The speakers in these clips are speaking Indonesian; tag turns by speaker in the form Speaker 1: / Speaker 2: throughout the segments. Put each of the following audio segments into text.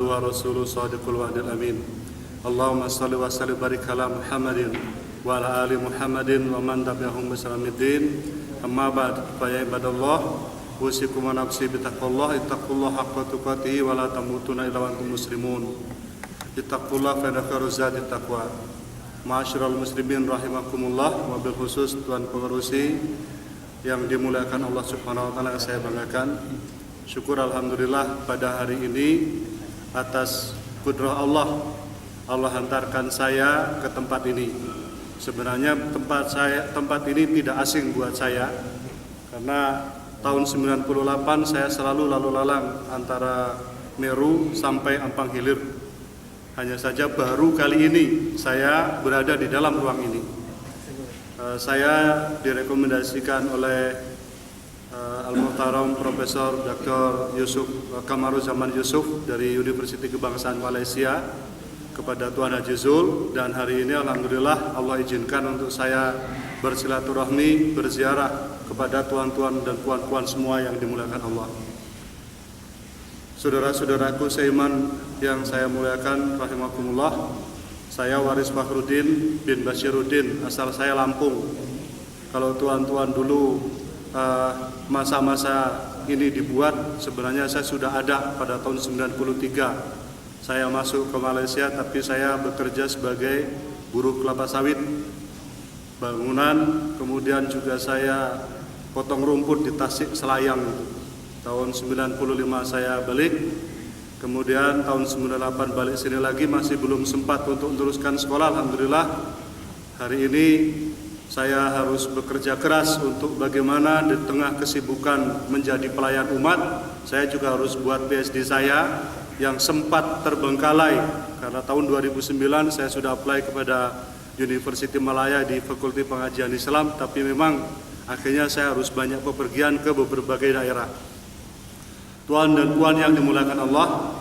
Speaker 1: wa rasuluhu shadiqul wa'dil amin. Allahumma salli wa sallim barik ala Muhammadin wa ala ali Muhammadin wa man tabi'ahum bi salamiddin. Amma ba'd, fa ya ibadallah, usikum wa nafsi bi taqwallah, ittaqullaha haqqa tuqatih wa la tamutunna illa wa antum muslimun. Ittaqullaha fa inna khairaz zadi taqwa. Ma'asyiral muslimin rahimakumullah, wabil khusus tuan pengerusi yang dimuliakan Allah Subhanahu wa taala, yang saya banggakan. Syukur alhamdulillah pada hari ini atas kudrah Allah hantarkan saya ke tempat ini. Sebenarnya tempat ini tidak asing buat saya, karena tahun 98 saya selalu lalu lalang antara Meru sampai Ampang Hilir. Hanya saja baru kali ini saya berada di dalam ruang ini. Saya direkomendasikan oleh Al-Muhtaram Profesor Dr. Yusuf Kamaruzaman Yusuf dari Universiti Kebangsaan Malaysia kepada Tuan Haji Zul, dan hari ini alhamdulillah Allah izinkan untuk saya bersilaturahmi, berziarah kepada tuan-tuan dan puan-puan semua yang dimuliakan Allah. Saudara-saudaraku seiman yang saya muliakan rahimakumullah, saya Waris Fakhruddin bin Basyiruddin, asal saya Lampung. Kalau tuan-tuan dulu masa-masa ini dibuat, sebenarnya saya sudah ada pada tahun 93. Saya masuk ke Malaysia, tapi saya bekerja sebagai buruh kelapa sawit, bangunan, kemudian juga saya potong rumput di Tasik Selayang. Tahun 95 saya balik, kemudian tahun 98 balik sini lagi, masih belum sempat untuk meneruskan sekolah. Alhamdulillah hari ini saya harus bekerja keras untuk bagaimana di tengah kesibukan menjadi pelayan umat, saya juga harus buat PhD saya yang sempat terbengkalai karena tahun 2009 saya sudah apply kepada Universiti Malaya di Fakulti Pengajian Islam, tapi memang akhirnya saya harus banyak bepergian ke berbagai daerah. Tuan dan puan yang dimuliakan Allah,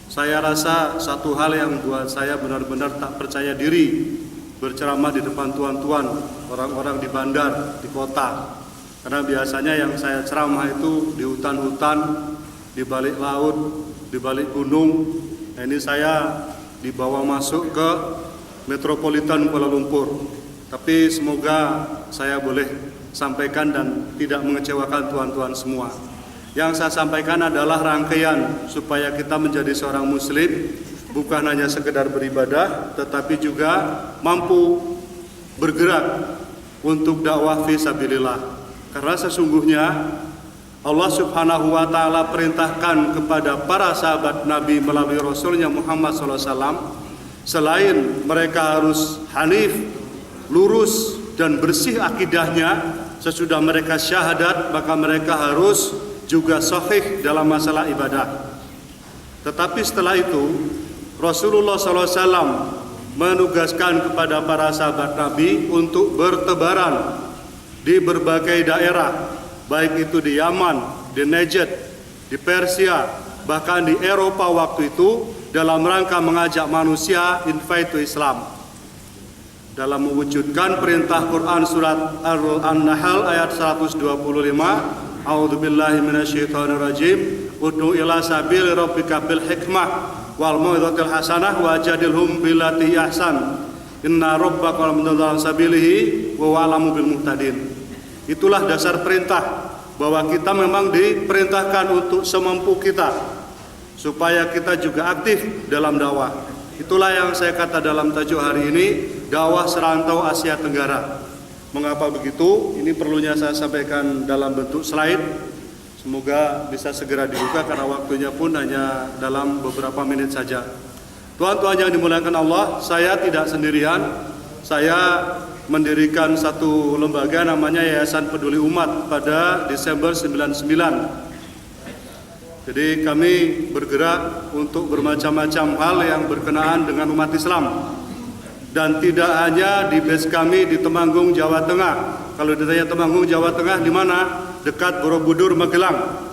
Speaker 1: saya rasa satu hal yang buat saya benar-benar tak percaya diri berceramah di depan tuan-tuan, orang-orang di bandar, di kota. Karena biasanya yang saya ceramah itu di hutan-hutan, di balik laut, di balik gunung. Nah, ini saya dibawa masuk ke Metropolitan Kuala Lumpur. Tapi semoga saya boleh sampaikan dan tidak mengecewakan tuan-tuan semua. Yang saya sampaikan adalah rangkaian supaya kita menjadi seorang muslim, bukan hanya sekedar beribadah, tetapi juga mampu bergerak untuk dakwah fi sabilillah. Karena sesungguhnya Allah Subhanahu wa taala perintahkan kepada para sahabat Nabi melalui Rasulnya Muhammad SAW, selain mereka harus hanif, lurus dan bersih akidahnya, sesudah mereka syahadat, maka mereka harus juga sahih dalam masalah ibadah. Tetapi setelah itu Rasulullah SAW menugaskan kepada para sahabat Nabi untuk bertebaran di berbagai daerah, baik itu di Yaman, di Najd, di Persia, bahkan di Eropa waktu itu, dalam rangka mengajak manusia invite to Islam. Dalam mewujudkan perintah Quran surat An-Nahl ayat 125, A'udzubillahi minasyaitonirrajim, ud'u ila sabili rabbika bil hikmah wal mau'izatil hasanah wajadilhum billati ahsan inna rabbaka laminal sabilihi wa wa'lamu bil muhtadin. Itulah dasar perintah, bahwa kita memang diperintahkan untuk semampu kita supaya kita juga aktif dalam dakwah. Itulah yang saya kata dalam tajuk hari ini, dakwah serantau Asia Tenggara. Mengapa begitu? Ini perlunya saya sampaikan dalam bentuk slide. Semoga bisa segera dibuka karena waktunya pun hanya dalam beberapa menit saja. Tuan-tuan yang dimuliakan Allah, saya tidak sendirian. Saya mendirikan satu lembaga namanya Yayasan Peduli Umat pada Desember 99. Jadi kami bergerak untuk bermacam-macam hal yang berkenaan dengan umat Islam. Dan tidak hanya di base kami di Temanggung, Jawa Tengah. Kalau ditanya Temanggung, Jawa Tengah di mana? Dekat Borobudur, Magelang.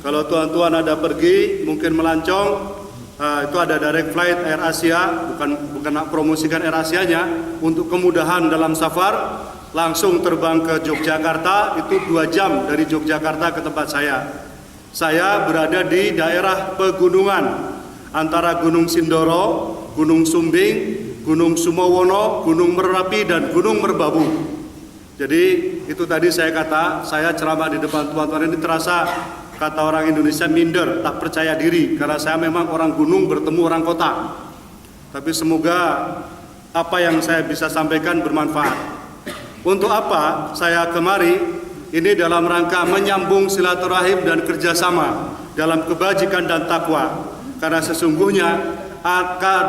Speaker 1: Kalau tuan-tuan ada pergi, mungkin melancong, itu ada direct flight Air Asia, bukan nak promosikan Air Asianya, untuk kemudahan dalam safar, langsung terbang ke Yogyakarta, itu 2 jam dari Yogyakarta ke tempat saya. Saya berada di daerah pegunungan, antara Gunung Sindoro, Gunung Sumbing, Gunung Sumowono, Gunung Merapi, dan Gunung Merbabu. Jadi itu tadi saya ceramah di depan tuan-tuan ini terasa kata orang Indonesia minder, tak percaya diri, karena saya memang orang gunung bertemu orang kota. Tapi semoga apa yang saya bisa sampaikan bermanfaat. Untuk apa saya kemari? Ini dalam rangka menyambung silaturahim dan kerjasama dalam kebajikan dan takwa. Karena sesungguhnya akan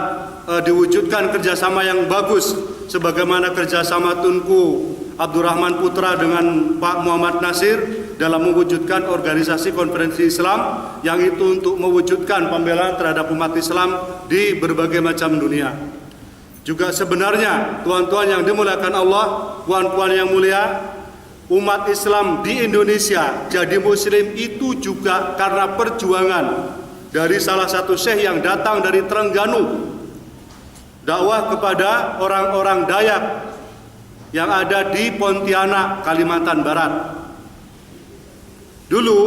Speaker 1: diwujudkan kerjasama yang bagus, sebagaimana kerjasama Tunku Abdurrahman Putra dengan Pak Muhammad Nasir dalam mewujudkan organisasi konferensi Islam, yang itu untuk mewujudkan pembelaan terhadap umat Islam di berbagai macam dunia. Juga sebenarnya tuan-tuan yang dimuliakan Allah, puan-puan yang mulia, umat Islam di Indonesia jadi muslim itu juga karena perjuangan dari salah satu syekh yang datang dari Terengganu, dakwah kepada orang-orang Dayak yang ada di Pontianak, Kalimantan Barat. Dulu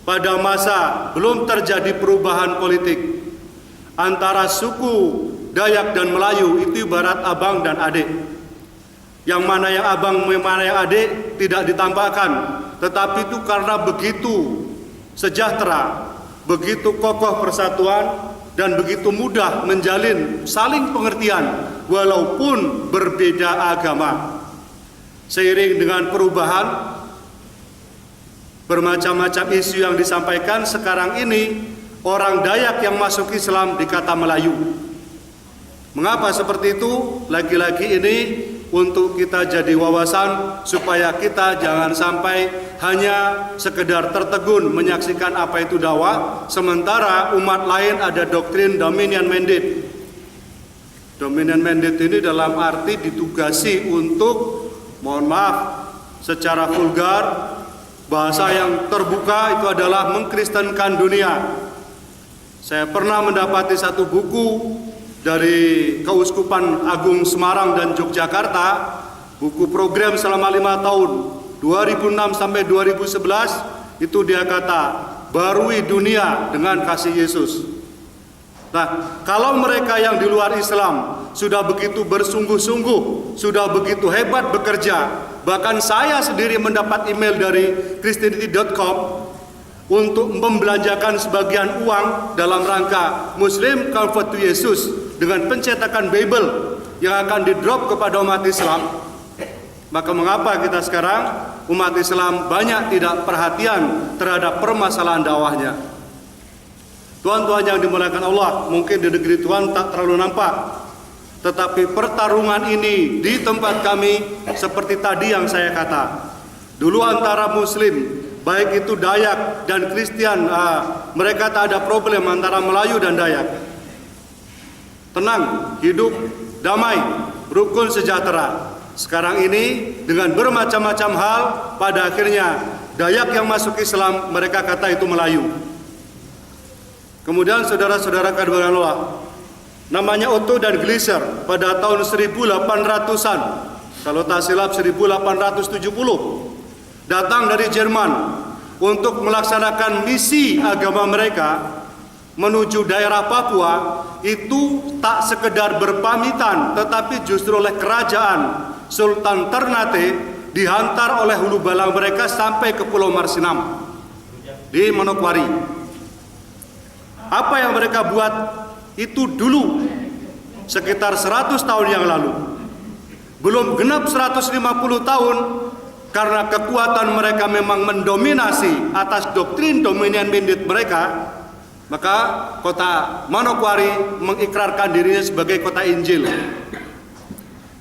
Speaker 1: pada masa belum terjadi perubahan politik antara suku Dayak dan Melayu, itu ibarat abang dan adik. Yang mana yang abang, mana yang adik tidak ditampakkan, tetapi itu karena begitu sejahtera, begitu kokoh persatuan, dan begitu mudah menjalin saling pengertian walaupun berbeda agama. Seiring dengan perubahan bermacam-macam isu yang disampaikan, sekarang ini orang Dayak yang masuk Islam dikata Melayu. Mengapa seperti itu? Lagi-lagi ini untuk kita jadi wawasan supaya kita jangan sampai hanya sekedar tertegun menyaksikan apa itu dakwah, sementara umat lain ada doktrin dominion mandate. Dominion mandate ini dalam arti ditugasi untuk, mohon maaf, secara vulgar, bahasa yang terbuka itu adalah mengkristenkan dunia. Saya pernah mendapati satu buku dari Keuskupan Agung Semarang dan Yogyakarta, buku program selama 5 tahun 2006 sampai 2011, itu dia kata barui dunia dengan kasih Yesus. Nah, kalau mereka yang di luar Islam sudah begitu bersungguh-sungguh, sudah begitu hebat bekerja, bahkan saya sendiri mendapat email dari Christianity.com untuk membelanjakan sebagian uang dalam rangka Muslim Convert to Yesus dengan pencetakan Bible yang akan di-drop kepada umat Islam. Maka mengapa kita sekarang umat Islam banyak tidak perhatian terhadap permasalahan dakwahnya? Tuan-tuan yang dimuliakan Allah, mungkin di negeri Tuhan tak terlalu nampak, tetapi pertarungan ini di tempat kami seperti tadi yang saya kata. Dulu antara Muslim, baik itu Dayak dan Kristen, mereka tak ada problem antara Melayu dan Dayak. Tenang, hidup damai, rukun sejahtera. Sekarang ini dengan bermacam-macam hal, pada akhirnya Dayak yang masuk Islam mereka kata itu Melayu. Kemudian saudara-saudara kadirat Allah, namanya Otto dan Gleiser pada tahun 1800-an, kalau tak silap 1870, datang dari Jerman untuk melaksanakan misi agama mereka menuju daerah Papua. Itu tak sekedar berpamitan, tetapi justru oleh kerajaan Sultan Ternate dihantar oleh hulu balang mereka sampai ke Pulau Marsinam di Manokwari. Apa yang mereka buat itu dulu sekitar 100 tahun yang lalu, belum genap 150 tahun, karena kekuatan mereka memang mendominasi atas doktrin dominion mandate mereka. Maka kota Manokwari mengikrarkan dirinya sebagai kota Injil,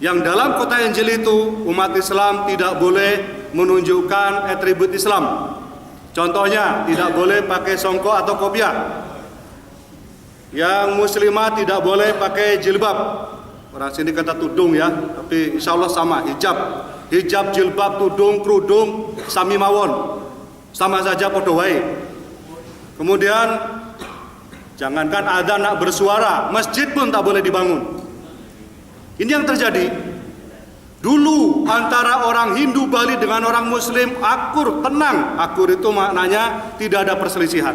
Speaker 1: yang dalam kota Injil itu umat Islam tidak boleh menunjukkan atribut Islam. Contohnya tidak boleh pakai songkok atau kopiah. Yang muslimah tidak boleh pakai jilbab. Orang sini kata tudung ya, tapi insya Allah sama, hijab. Hijab, jilbab, tudung, kerudung, sami mawon, sama saja podo wae. Kemudian jangankan adzan nak bersuara, masjid pun tak boleh dibangun. Ini yang terjadi. Dulu antara orang Hindu Bali dengan orang Muslim akur, tenang. Akur itu maknanya tidak ada perselisihan.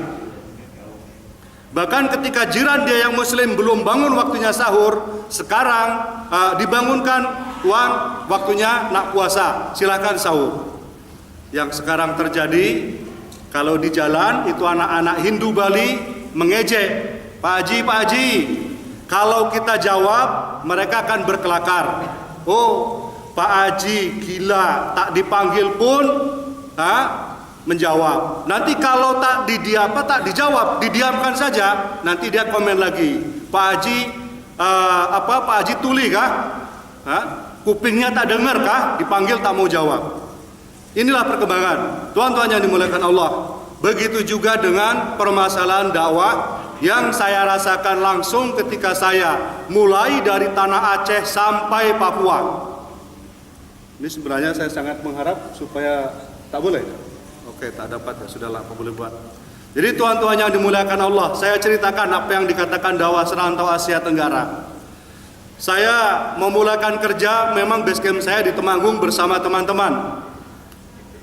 Speaker 1: Bahkan ketika jiran dia yang muslim belum bangun waktunya sahur, sekarang dibangunkan, Tuan waktunya nak puasa, silakan sahur. Yang sekarang terjadi, kalau di jalan itu anak-anak Hindu Bali mengejek, Pak Haji, kalau kita jawab mereka akan berkelakar. Oh, Pak Haji gila, tak dipanggil pun menjawab. Nanti kalau tak dijawab, didiamkan saja, nanti dia komen lagi. Pak Haji Pak Haji tuli kah? Kupingnya tak dengar kah? Dipanggil tak mau jawab. Inilah perkembangan. Tuan-tuan yang dimuliakan Allah. Begitu juga dengan permasalahan dakwah yang saya rasakan langsung ketika saya mulai dari tanah Aceh sampai Papua. Ini sebenarnya saya sangat mengharap supaya tak boleh. Oke, tak dapat ya, sudahlah, apa boleh buat. Jadi tuan-tuan yang dimuliakan Allah, saya ceritakan apa yang dikatakan dakwah serantau Asia Tenggara. Saya memulakan kerja, memang base camp saya di Temanggung bersama teman-teman.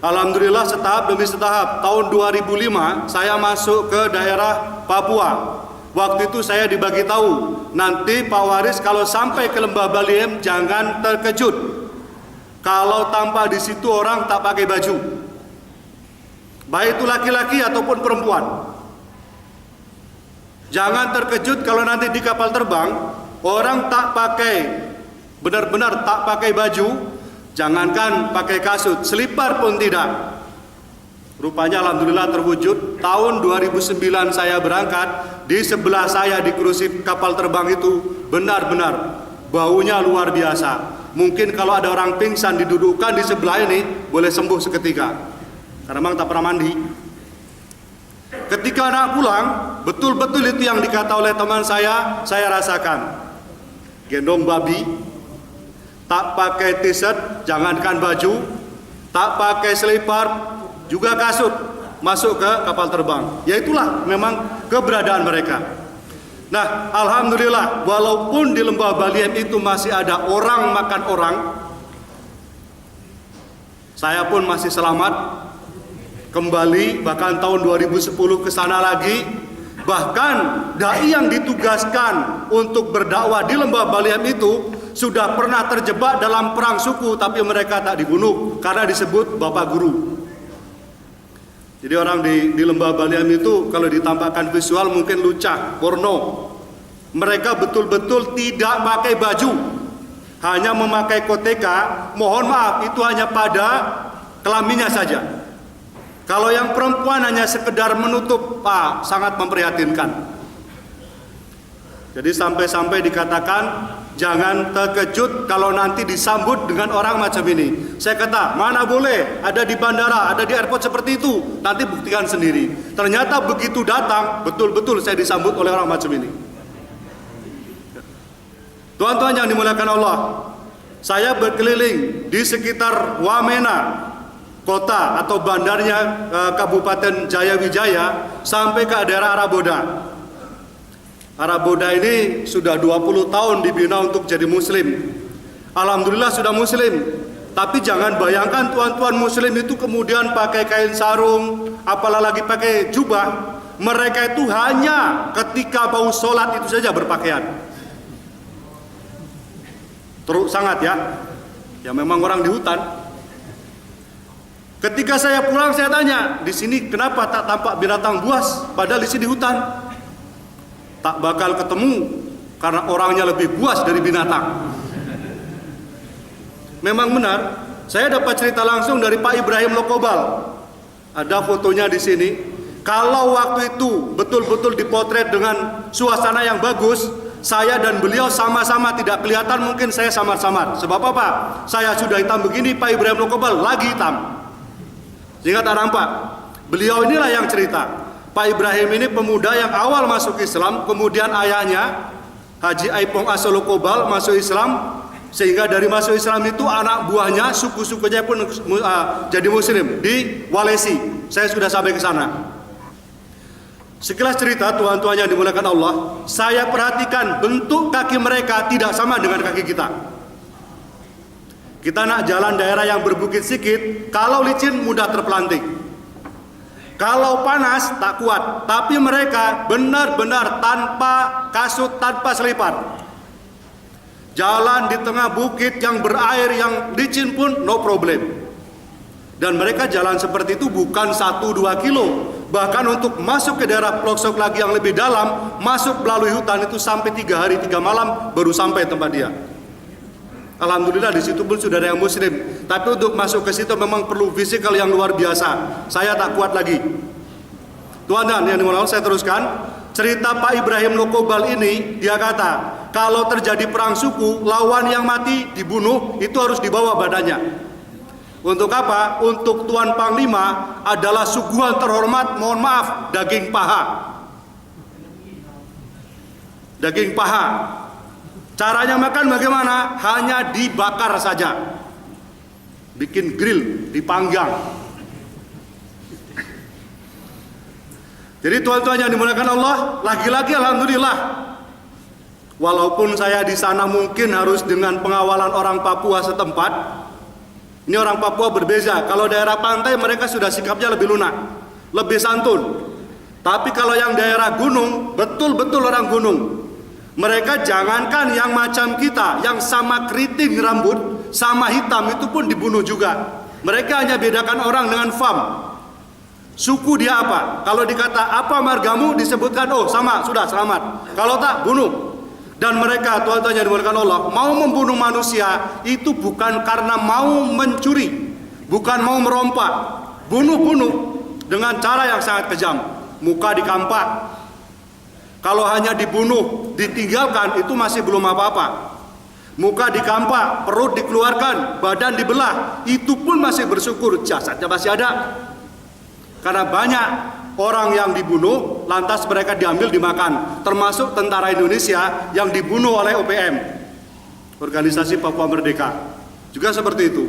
Speaker 1: Alhamdulillah setahap demi setahap. Tahun 2005 saya masuk ke daerah Papua. Waktu itu saya dibagi tahu, nanti Pak Waris kalau sampai ke Lembah Baliem jangan terkejut. Kalau tanpa di situ orang tak pakai baju, baik itu laki-laki ataupun perempuan. Jangan terkejut kalau nanti di kapal terbang orang tak pakai, benar-benar tak pakai baju, jangankan pakai kasut, selipar pun tidak. Rupanya alhamdulillah terwujud. Tahun 2009 saya berangkat, di sebelah saya di kursi kapal terbang itu benar-benar baunya luar biasa. Mungkin kalau ada orang pingsan didudukkan di sebelah ini boleh sembuh seketika, karena memang tak pernah mandi. Ketika anak pulang, betul-betul itu yang dikata oleh teman saya rasakan. Gendong babi, tak pakai t-shirt, jangankan baju, tak pakai selipar, juga kasut, masuk ke kapal terbang. Ya itulah memang keberadaan mereka. Nah, alhamdulillah, walaupun di Lembah Baliem itu masih ada orang makan orang, saya pun masih selamat kembali, bahkan tahun 2010 ke sana lagi. Bahkan dai yang ditugaskan untuk berdakwah di Lembah Baliem itu sudah pernah terjebak dalam perang suku, tapi mereka tak dibunuh karena disebut Bapak Guru. Jadi orang di Lembah Baliem itu kalau ditampakkan visual mungkin lucah, porno. Mereka betul-betul tidak pakai baju, hanya memakai koteka. Mohon maaf, itu hanya pada kelaminnya saja. Kalau yang perempuan hanya sekedar menutup, sangat memprihatinkan. Jadi sampai-sampai dikatakan jangan terkejut kalau nanti disambut dengan orang macam ini. Saya kata, mana boleh, ada di bandara, ada di airport seperti itu, nanti buktikan sendiri. Ternyata begitu datang, betul-betul saya disambut oleh orang macam ini. Tuan-tuan yang dimuliakan Allah, saya berkeliling di sekitar Wamena, kota atau bandarnya Kabupaten Jayawijaya, sampai ke daerah Araboda. Araboda ini sudah 20 tahun dibina untuk jadi muslim. Alhamdulillah sudah muslim. Tapi jangan bayangkan tuan-tuan muslim itu kemudian pakai kain sarung, apalagi pakai jubah. Mereka itu hanya ketika mau sholat itu saja berpakaian. Teruk sangat ya. Ya memang orang di hutan. Ketika saya pulang saya tanya, di sini kenapa tak tampak binatang buas padahal di sini hutan? Tak bakal ketemu karena orangnya lebih buas dari binatang. Memang benar, saya dapat cerita langsung dari Pak Ibrahim Lokobal. Ada fotonya di sini. Kalau waktu itu betul-betul dipotret dengan suasana yang bagus, saya dan beliau sama-sama tidak kelihatan, mungkin saya samar-samar. Sebab apa? Saya sudah hitam begini, Pak Ibrahim Lokobal lagi hitam, sehingga tak nampak. Beliau inilah yang cerita. Pak Ibrahim ini pemuda yang awal masuk Islam, kemudian ayahnya Haji Aipong Asolokobal masuk Islam, sehingga dari masuk Islam itu anak buahnya, suku-sukunya pun jadi muslim di Walesi. Saya sudah sampai ke sana. Sekilas cerita tuan-tuan yang dimuliakan Allah, saya perhatikan bentuk kaki mereka tidak sama dengan kaki kita. Kita nak jalan daerah yang berbukit sedikit, kalau licin mudah terpelanting. Kalau panas tak kuat, tapi mereka benar-benar tanpa kasut, tanpa selipar. Jalan di tengah bukit yang berair, yang licin pun no problem. Dan mereka jalan seperti itu bukan 1-2 kilo. Bahkan untuk masuk ke daerah pelosok lagi yang lebih dalam, masuk melalui hutan itu sampai 3 hari 3 malam baru sampai tempat dia. Alhamdulillah di situ pun sudah ada yang muslim. Tapi untuk masuk ke situ memang perlu fisikal yang luar biasa. Saya tak kuat lagi. Tuan dan yang dimana saya teruskan. Cerita Pak Ibrahim Nokobal ini, dia kata, kalau terjadi perang suku, lawan yang mati dibunuh, itu harus dibawa badannya. Untuk apa? Untuk Tuan Panglima adalah suguhan terhormat, mohon maaf, daging paha. Daging paha. Caranya makan bagaimana? Hanya dibakar saja. Bikin grill, dipanggang. Jadi tuan-tuan yang dimuliakan Allah, lagi-lagi alhamdulillah. Walaupun saya di sana mungkin harus dengan pengawalan orang Papua setempat. Ini orang Papua berbeza. Kalau daerah pantai mereka sudah sikapnya lebih lunak, lebih santun. Tapi kalau yang daerah gunung, betul-betul orang gunung. Mereka jangankan yang macam kita, yang sama keriting rambut, sama hitam itu pun dibunuh juga. Mereka hanya bedakan orang dengan fam. Suku dia apa? Kalau dikata apa margamu, disebutkan oh sama, sudah selamat. Kalau tak, bunuh. Dan mereka, tuan-tuan yang dimuliakan Allah, mau membunuh manusia itu bukan karena mau mencuri, bukan mau merompak. Bunuh-bunuh dengan cara yang sangat kejam. Muka dikampak. Kalau hanya dibunuh, ditinggalkan, itu masih belum apa-apa. Muka dikampak, perut dikeluarkan, badan dibelah, itu pun masih bersyukur, jasadnya masih ada. Karena banyak orang yang dibunuh, lantas mereka diambil dimakan. Termasuk tentara Indonesia yang dibunuh oleh OPM, Organisasi Papua Merdeka. Juga seperti itu.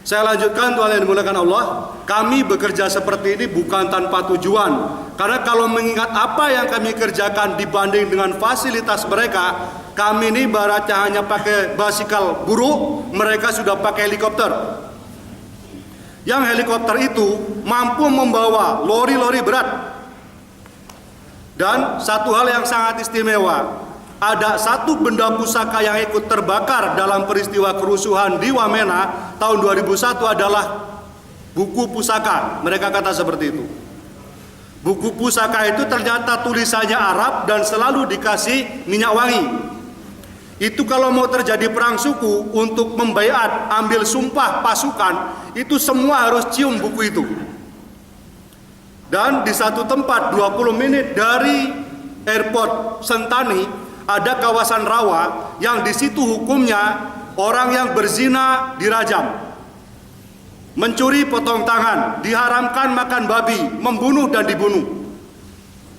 Speaker 1: Saya lanjutkan, Tuhan yang dimuliakan Allah. Kami bekerja seperti ini bukan tanpa tujuan. Karena kalau mengingat apa yang kami kerjakan dibanding dengan fasilitas mereka, kami ini ibaratnya hanya pakai basikal buruk, mereka sudah pakai helikopter. Yang helikopter itu mampu membawa lori-lori berat. Dan satu hal yang sangat istimewa, ada satu benda pusaka yang ikut terbakar dalam peristiwa kerusuhan di Wamena tahun 2001 adalah buku pusaka. Mereka kata seperti itu. Buku pusaka itu ternyata tulisannya Arab dan selalu dikasih minyak wangi. Itu kalau mau terjadi perang suku, untuk membaiat, ambil sumpah pasukan, itu semua harus cium buku itu. Dan di satu tempat 20 menit dari airport Sentani ada kawasan rawa yang di situ hukumnya orang yang berzina dirajam, mencuri potong tangan, diharamkan makan babi, membunuh dan dibunuh.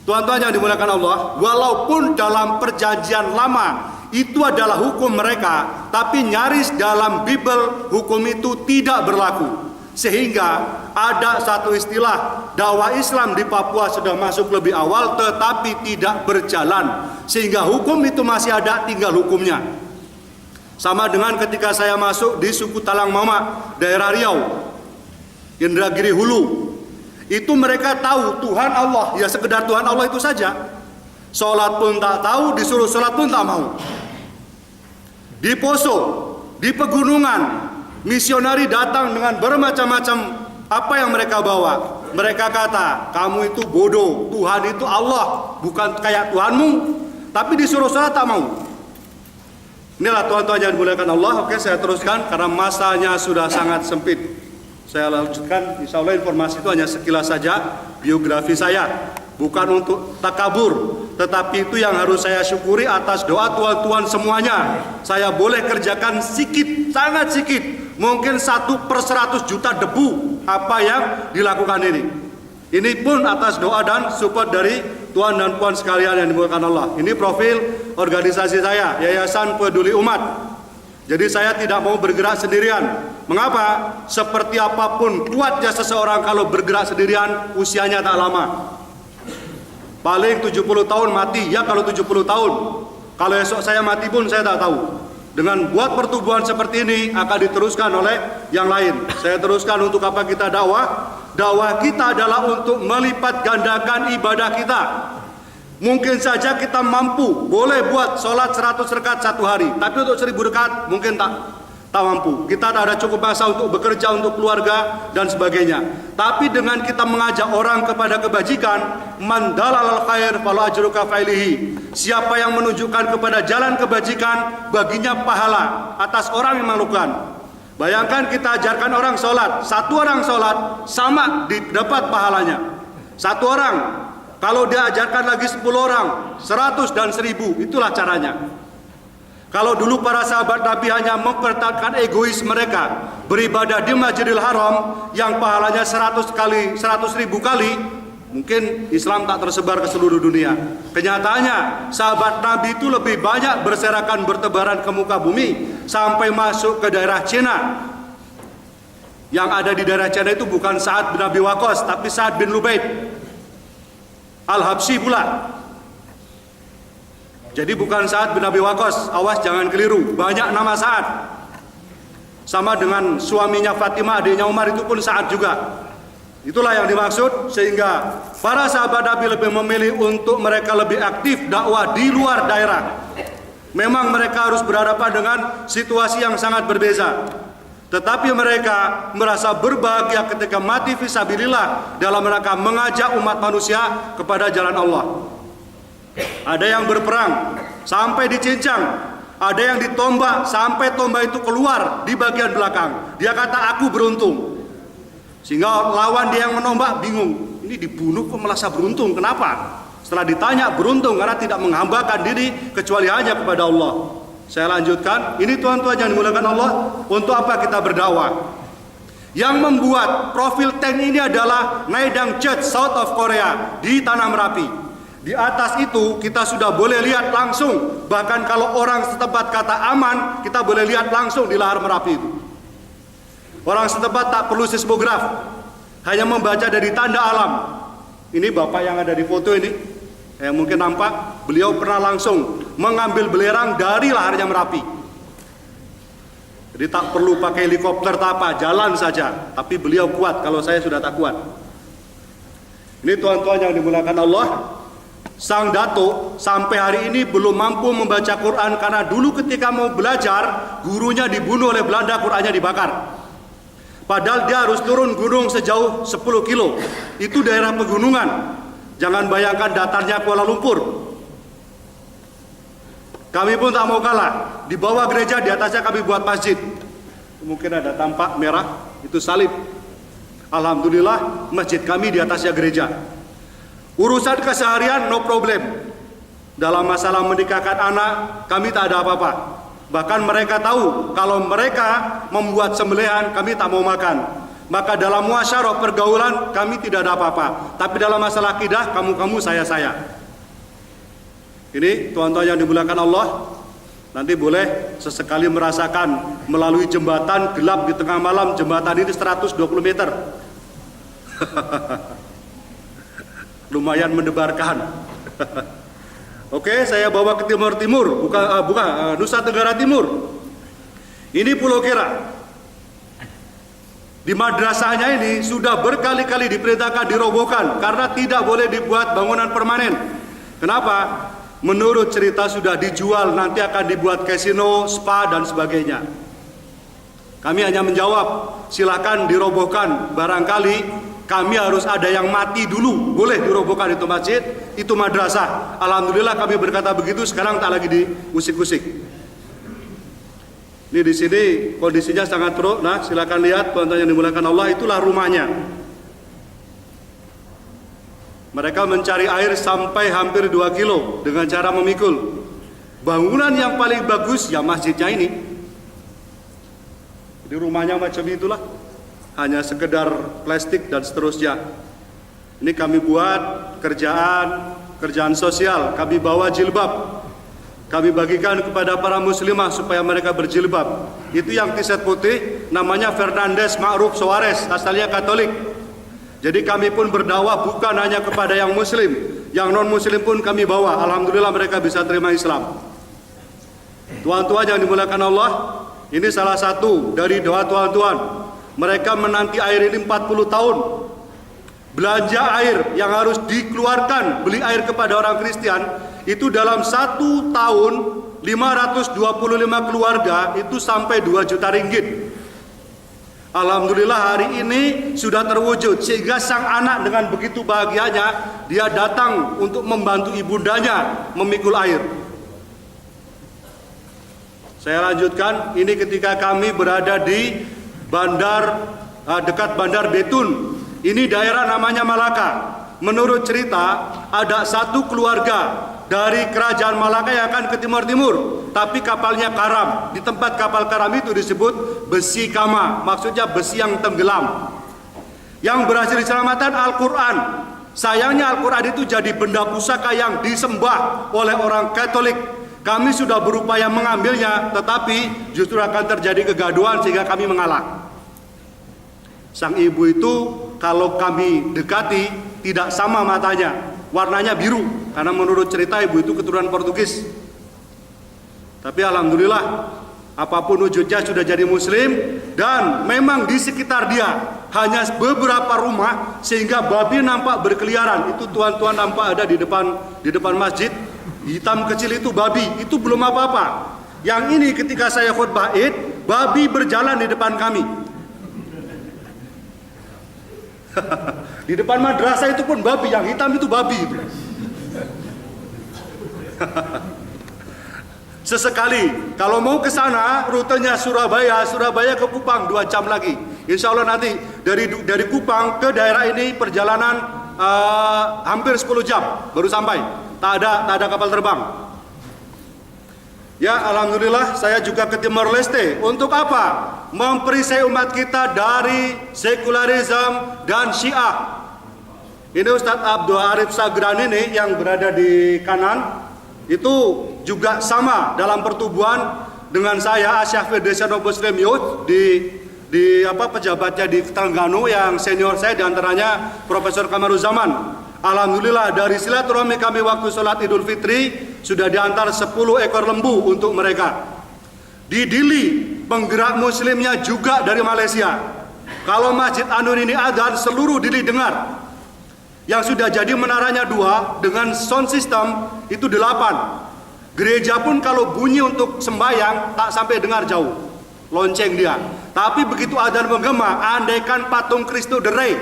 Speaker 1: Tuan-tuan yang dimuliakan Allah, walaupun dalam perjanjian lama itu adalah hukum mereka, tapi nyaris dalam Bible hukum itu tidak berlaku. Sehingga ada satu istilah, dakwah Islam di Papua sudah masuk lebih awal tetapi tidak berjalan. Sehingga hukum itu masih ada, tinggal hukumnya. Sama dengan ketika saya masuk di suku Talang Mama, daerah Riau, Indragiri Hulu. Itu mereka tahu Tuhan Allah, ya sekedar Tuhan Allah itu saja. Sholat pun tak tahu, disuruh sholat pun tak mau. Di Poso, di pegunungan, misionari datang dengan bermacam-macam apa yang mereka bawa. Mereka kata, kamu itu bodoh, Tuhan itu Allah, bukan kayak Tuhanmu. Tapi disuruh sholat tak mau. Inilah tuan-tuan yang dimuliakan Allah. Oke, saya teruskan karena masanya sudah sangat sempit. Saya lanjutkan, insya Allah informasi itu hanya sekilas saja biografi saya. Bukan untuk takabur, tetapi itu yang harus saya syukuri atas doa tuan-tuan semuanya. Saya boleh kerjakan sedikit, sangat sedikit, mungkin 1/100 juta debu apa yang dilakukan ini. Ini pun atas doa dan support dari tuan dan puan sekalian yang dimuliakan Allah. Ini profil organisasi saya, Yayasan Peduli Umat. Jadi saya tidak mau bergerak sendirian. Mengapa? Seperti apapun kuatnya seseorang kalau bergerak sendirian, usianya tak lama. Paling 70 tahun mati, ya kalau 70 tahun. Kalau esok saya mati pun saya tak tahu. dengan buat pertumbuhan seperti ini akan diteruskan oleh yang lain. Saya teruskan untuk apa kita dakwah? Dakwah kita adalah untuk melipat gandakan ibadah kita. Mungkin saja kita mampu, boleh buat sholat 100 rakaat satu hari, tapi untuk 1000 rakaat mungkin tak mampu. Kita tak ada cukup masa untuk bekerja, untuk keluarga dan sebagainya. Tapi dengan kita mengajak orang kepada kebajikan, man dalalal khair falahu ajru kafailihi. Siapa yang menunjukkan kepada jalan kebajikan, baginya pahala atas orang yang melakukan. Bayangkan kita ajarkan orang sholat, satu orang sholat sama didapat pahalanya. Satu orang, kalau dia ajarkan lagi 10 orang, 100 dan 1000, itulah caranya. Kalau dulu para sahabat Nabi hanya mempertahankan egois mereka, beribadah di Masjidil Haram yang pahalanya 100 ribu kali, mungkin Islam tak tersebar ke seluruh dunia. Kenyataannya sahabat Nabi itu lebih banyak berserakan bertebaran ke muka bumi sampai masuk ke daerah Cina. Yang ada di daerah Cina itu bukan Sa'ad bin Abi Waqqas, tapi Sa'ad bin Lubaid Al-Habsyi pula. Jadi bukan Sa'ad bin Abi Waqqas, awas jangan keliru, banyak nama Sa'ad. Sama dengan suaminya Fatimah, adiknya Umar, itu pun Sa'ad juga. Itulah yang dimaksud, sehingga para sahabat Nabi lebih memilih untuk mereka lebih aktif dakwah di luar daerah. Memang mereka harus berhadapan dengan situasi yang sangat berbeda, tetapi mereka merasa berbahagia ketika mati fisabilillah dalam rangka mengajak umat manusia kepada jalan Allah. Ada yang berperang sampai dicincang, ada yang ditombak sampai tombak itu keluar di bagian belakang. Dia kata aku beruntung. Sehingga lawan dia yang menombak bingung, ini dibunuh kok merasa beruntung, kenapa? Setelah ditanya beruntung karena tidak menghambakan diri kecuali hanya kepada Allah. Saya lanjutkan, ini tuan-tuan yang dimuliakan Allah, untuk apa kita berdakwah? Yang membuat profil tank ini adalah Naedang Jet South of Korea di Tanah Merapi. Di atas itu kita sudah boleh lihat langsung, bahkan kalau orang setempat kata aman, kita boleh lihat langsung di lahar Merapi itu. Orang setempat tak perlu seismograf, hanya membaca dari tanda alam. Ini bapak yang ada di foto ini, yang mungkin nampak, beliau pernah langsung mengambil belerang dari laharnya Merapi. Jadi tak perlu pakai helikopter tak apa, jalan saja. Tapi beliau kuat, kalau saya sudah tak kuat. Ini tuan-tuan yang dimuliakan Allah, Sang Dato sampai hari ini belum mampu membaca Quran karena dulu ketika mau belajar, gurunya dibunuh oleh Belanda, Qurannya dibakar. Padahal dia harus turun gunung sejauh 10 kilo. Itu daerah pegunungan. Jangan bayangkan datarnya Kuala Lumpur. Kami pun tak mau kalah. Di bawah gereja, di atasnya kami buat masjid. Mungkin ada tampak merah, itu salib. Alhamdulillah masjid kami di atasnya gereja. Urusan keseharian no problem. Dalam masalah menikahkan anak, kami tak ada apa-apa. Bahkan mereka tahu kalau mereka membuat sembelihan, kami tak mau makan. Maka dalam muasyarah pergaulan kami tidak ada apa-apa. Tapi dalam masalah akidah, kamu-kamu, saya-saya. Ini tuan-tuan yang dimuliakan Allah, nanti boleh sesekali merasakan melalui jembatan gelap di tengah malam. Jembatan ini 120 meter. Lumayan mendebarkan. Oke, saya bawa ke timur, bukan Nusa Tenggara Timur. Ini Pulau Kera. Di madrasahnya ini sudah berkali-kali diperintahkan dirobohkan karena tidak boleh dibuat bangunan permanen. Kenapa? Menurut cerita sudah dijual, nanti akan dibuat kasino, spa dan sebagainya. Kami hanya menjawab, silakan dirobohkan. Barangkali kami harus ada yang mati dulu, boleh dirobohkan itu masjid, itu madrasah. Alhamdulillah kami berkata begitu, sekarang tak lagi diusik-usik. Ini di sini kondisinya sangat teruk. Nah, silakan lihat tuan-tuan yang dimuliakan Allah, itulah rumahnya. Mereka mencari air sampai hampir 2 kilo dengan cara memikul. Bangunan yang paling bagus ya masjidnya ini. Di rumahnya macam itulah. Hanya sekedar plastik dan seterusnya. Ini kami buat kerjaan sosial, kami bawa jilbab, kami bagikan kepada para muslimah supaya mereka berjilbab. Itu yang t-shirt putih, namanya Fernandez Ma'ruf Suarez, asalnya Katolik. Jadi kami pun berdakwah bukan hanya kepada yang muslim, yang non muslim pun kami bawa. Alhamdulillah mereka bisa terima Islam. Tuan-tuan yang dimuliakan Allah, ini salah satu dari doa tuan-tuan. Mereka menanti air ini 40 tahun. Belanja air yang harus dikeluarkan, beli air kepada orang Kristen, itu dalam 1 tahun 525 keluarga itu sampai 2 juta ringgit. Alhamdulillah hari ini sudah terwujud, sehingga sang anak dengan begitu bahagianya dia datang untuk membantu ibundanya memikul air. Saya lanjutkan, ini ketika kami berada di dekat Bandar Betun. Ini daerah namanya Malaka. Menurut cerita ada satu keluarga dari kerajaan Malaka yang akan ke timur-timur, tapi kapalnya karam. Di tempat kapal karam itu disebut besi kama, maksudnya besi yang tenggelam. Yang berhasil diselamatkan Al-Quran. Sayangnya Al-Quran itu jadi benda pusaka yang disembah oleh orang Katolik. Kami sudah berupaya mengambilnya, tetapi justru akan terjadi kegaduhan sehingga kami mengalah. Sang ibu itu kalau kami dekati tidak sama matanya, warnanya biru, karena menurut cerita ibu itu keturunan Portugis. Tapi alhamdulillah, apapun wujudnya sudah jadi muslim, dan memang di sekitar dia hanya beberapa rumah sehingga babi nampak berkeliaran. Itu tuan-tuan nampak ada di depan masjid, hitam kecil itu babi, itu belum apa-apa. Yang ini ketika saya khutbah Id, babi berjalan di depan kami. Di depan madrasah itu pun babi, yang hitam itu babi. Sesekali kalau mau ke sana, rutenya Surabaya ke Kupang 2 jam lagi. Insya Allah nanti dari Kupang ke daerah ini perjalanan hampir 10 jam baru sampai. Tak ada kapal terbang. Ya alhamdulillah, saya juga ke Timor Leste. Untuk apa? Memperisai umat kita dari sekularisme dan Syiah. Ini Ustadz Abdul Arif Sagran ini yang berada di kanan, itu juga sama dalam pertubuhan dengan saya, Asia Federation of Muslim Youth, di pejabatnya di Terengganu yang senior saya, diantaranya Profesor Kamaruzzaman. Alhamdulillah dari silaturahmi kami waktu sholat Idul Fitri sudah diantar 10 ekor lembu untuk mereka. Di Dili penggerak muslimnya juga dari Malaysia. Kalau Masjid An-Nur ini adzan, seluruh Dili dengar. Yang sudah jadi menaranya 2 dengan sound system itu 8. Gereja pun kalau bunyi untuk sembahyang tak sampai dengar jauh, lonceng dia. Tapi begitu adzan menggema, andaikan patung Cristo de Rey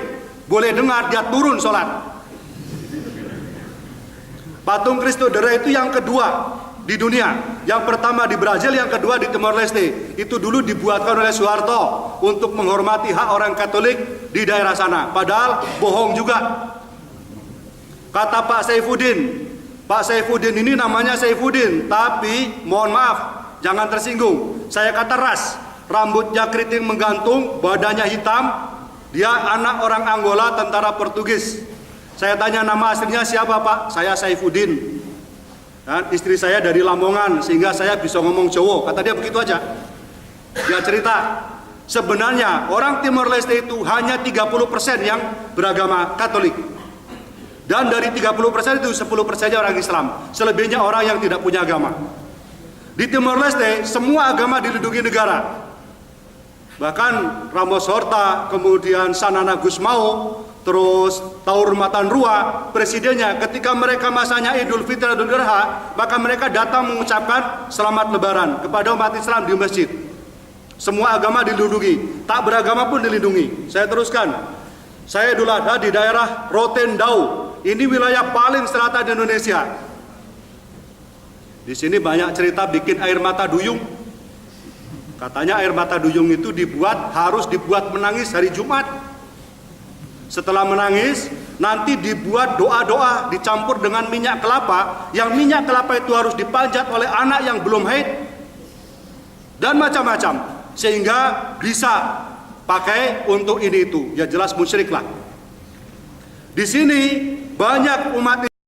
Speaker 1: boleh dengar, dia turun sholat. Patung Cristo de Rey itu yang kedua di dunia. Yang pertama di Brazil, yang kedua di Timor Leste. Itu dulu dibuatkan oleh Soeharto untuk menghormati hak orang Katolik di daerah sana. Padahal bohong juga. Kata Pak Saifuddin ini namanya Saifuddin, tapi mohon maaf, jangan tersinggung. Saya kata ras, rambutnya keriting menggantung, badannya hitam. Dia anak orang Angola, tentara Portugis. Saya tanya nama aslinya siapa Pak? Saya Saifuddin. Dan istri saya dari Lamongan, sehingga saya bisa ngomong Jawa. Kata dia begitu aja. Dia cerita, sebenarnya orang Timor Leste itu hanya 30% yang beragama Katolik. Dan dari 30% itu 10%-nya orang Islam. Selebihnya orang yang tidak punya agama. Di Timor Leste, semua agama dilindungi negara. Bahkan Ramos Horta, kemudian Sanana Gusmao, terus Taur Matan Rua, presidennya ketika mereka masanya Idul Fitri dan Idul Adha, maka mereka datang mengucapkan selamat lebaran kepada umat Islam di masjid. Semua agama dilindungi, tak beragama pun dilindungi. Saya teruskan. Saya Idul Adha di daerah Rotendau. Ini wilayah paling selatan di Indonesia. Di sini banyak cerita bikin air mata duyung. Katanya air mata duyung itu harus dibuat menangis hari Jumat. Setelah menangis, nanti dibuat doa-doa dicampur dengan minyak kelapa. Yang minyak kelapa itu harus dipanjat oleh anak yang belum haid. Dan macam-macam. Sehingga bisa pakai untuk ini itu. Ya jelas musyrik lah. Di sini banyak umat